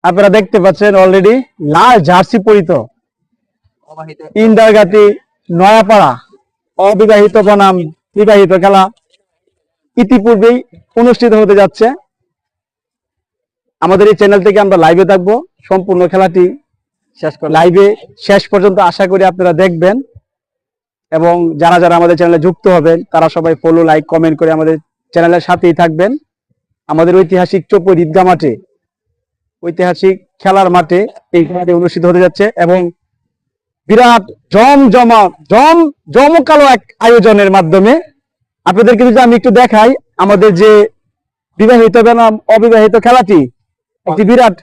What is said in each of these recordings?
আপনারা দেখতে পাচ্ছেন অলরেডি লাল জার্সি পরিত ইন্দারগাতি নয়াপাড়া অবিবাহিত বনাম বিবাহিত খেলা ইতিপূর্বেই অনুষ্ঠিত হতে যাচ্ছে। আমাদের এই চ্যানেল থেকে আমরা লাইভে থাকবো, সম্পূর্ণ খেলাটি লাইভে শেষ পর্যন্ত আশা করি আপনারা দেখবেন, এবং যারা যারা আমাদের চ্যানেলে যুক্ত হবেন তারা সবাই ফলো, লাইক, কমেন্ট করে আমাদের চ্যানেলের সাথেই থাকবেন। আমাদের ঐতিহাসিক চোপড় ঈদগাহ মাঠে, ঐতিহাসিক খেলার মাঠে এই খেলাটি অনুষ্ঠিত হতে যাচ্ছে, এবং বিরাট জমকালো এক আয়োজনের মাধ্যমে আপনাদেরকে যদি আমি একটু দেখাই, আমাদের যে বিবাহিত বনাম অবিবাহিত খেলাটি একটি বিরাট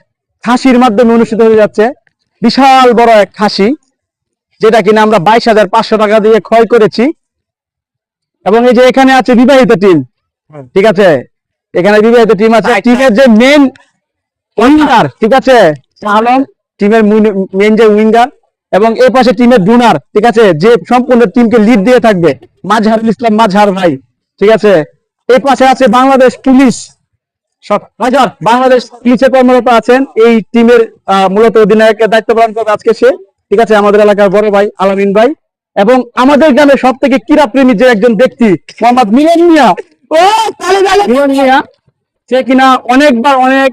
খাসির মাধ্যমে অনুষ্ঠিত হতে যাচ্ছে। বিশাল বড় এক খাসি, যেটা কিনা আমরা 22,500 টাকা দিয়ে ক্রয় করেছি। এবং এই যে এখানে আছে বিবাহিত টিম, ঠিক আছে, এখানে বিবাহিত টিম আছে। টিমের যে মেন উইঙ্গার, ঠিক আছে, আলম টিমের মেন যে উইঙ্গার, এবং এই পাশে টিমের ডুনার, ঠিক আছে, যে সম্পূর্ণ টিমকে লিড দিয়ে থাকবে, মাজহারুল ইসলাম মাজহার ভাই, ঠিক আছে। এই পাশে আছে বাংলাদেশ পুলিশ, বাংলাদেশ পুলিশে কর্মরত আছেন এই টিমের মূলত অধিনায়কের দায়িত্ব পালন করবে আজকে সে, ঠিক আছে, আমাদের এলাকার বড় ভাই আলামিন ভাই, এবং আমাদের গ্রামের সব থেকে ক্রীড়া প্রেমী যে একজন ব্যক্তি মোহাম্মদ মিলন মিয়া, সে কিনা অনেকবার অনেক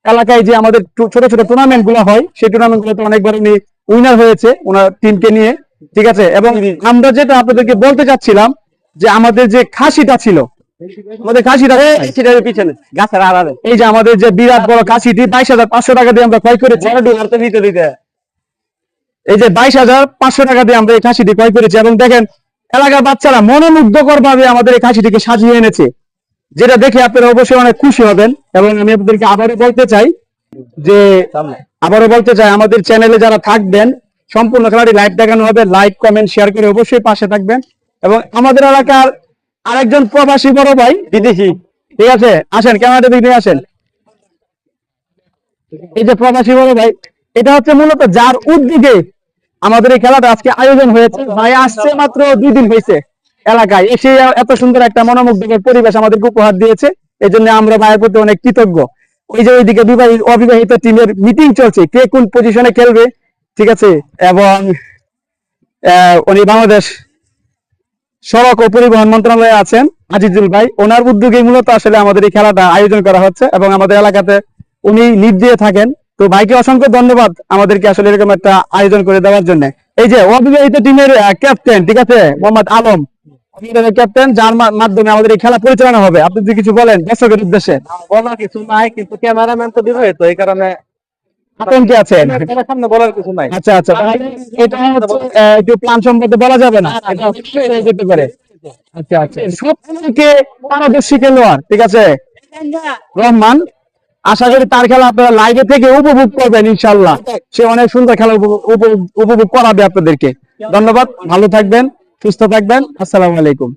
এলাকায় যে আমাদের ছোট ছোট টুর্নামেন্ট গুলো হয়, সেই টুর্নামেন্ট গুলোতে অনেকবার উনি উইনার হয়েছে ওনার টিমকে নিয়ে, ঠিক আছে। এবং আমরা যেটা আপনাদেরকে বলতে চাচ্ছিলাম যে আমাদের যে খাসিটা ছিল, আমাদের খাসিটা পিছনে গাছের আড়ালে, এই যে আমাদের যে বিরাট বড় খাসিটি 22,500 টাকা দিয়ে আমরা ক্রয় করেছি। এই যে 22,500 টাকা দিয়ে আমরা এই খাসিটি ক্রয় করেছি, এবং দেখেন এলাকার বাচ্চারা মনোমুগ্ধকর ভাবে আমাদের এই খাসিটিকে সাজিয়ে এনেছে, যেটা দেখে আপনারা অবশ্যই অনেক খুশি হবেন। এবং আমি আপনাদেরকে আবারও বলতে চাই আমাদের চ্যানেলে যারা থাকবেন সম্পূর্ণ খেলাটি লাইভ দেখানো হবে, লাইক, কমেন্ট, শেয়ার করে অবশ্যই পাশে থাকবেন। এবং আমাদের এলাকার আরেকজন প্রবাসী বড় ভাই বিদেশি, ঠিক আছে, আসেন ক্যামেরাটা দিকে আসেন। এই যে প্রবাসী বড় ভাই, এটা হচ্ছে মূলত যার উদ্যোগে আমাদের এই খেলাটা আজকে আয়োজন হয়েছে। ভাই আসছে মাত্র 2 দিন হয়েছে এলাকায় এসে, এত সুন্দর একটা মনোমুগ্ধকর পরিবেশ আমাদেরকে উপহার দিয়েছে, এই জন্য আমরা ভাইয়ের প্রতি অনেক কৃতজ্ঞ। ওই যে ওইদিকে অবিবাহিত টিমের মিটিং চলছে, কে কোন পজিশনে খেলবে, ঠিক আছে, এবং উনি বাংলাদেশ সড়ক ও পরিবহন মন্ত্রণালয়ে আছেন আজিজুল ভাই, ওনার উদ্যোগে মূলত আসলে আমাদের এই খেলাটা আয়োজন করা হচ্ছে, এবং আমাদের এলাকাতে উনি লিড দিয়ে থাকেন। তো ভাইকে অসংখ্য ধন্যবাদ আমাদেরকে আসলে এরকম একটা আয়োজন করে দেওয়ার জন্য। এই যে অবিবাহিত টিমের ক্যাপ্টেন, ঠিক আছে, মোহাম্মদ আলম ক্যাপ্টেন, যার মাধ্যমে আমাদের এই খেলা পরিচালনা হবে। আপনি যদি কিছু বলেন দর্শকের উদ্দেশ্যে। বলার কিছু নাই, কিন্তু ক্যামেরাম্যান তো বিবাহিত, এই কারণে আতঙ্কে আছেন। সামনে বলার কিছু নাই। আচ্ছা আচ্ছা, এটা একটু প্ল্যান সম্পর্কে বলা যাবে না, এটা যেতে পারে। আচ্ছা আচ্ছা, সবথেকে পারদর্শী খেলোয়াড়, ঠিক আছে, রহমান, আশা করি তার খেলা আপনারা লাইভে থেকে উপভোগ করবেন ইনশাল্লাহ। সে অনেক সুন্দর খেলা উপভোগ করাবে আপনাদেরকে। ধন্যবাদ, ভালো থাকবেন, সুস্থ থাকবেন, আসসালামু আলাইকুম।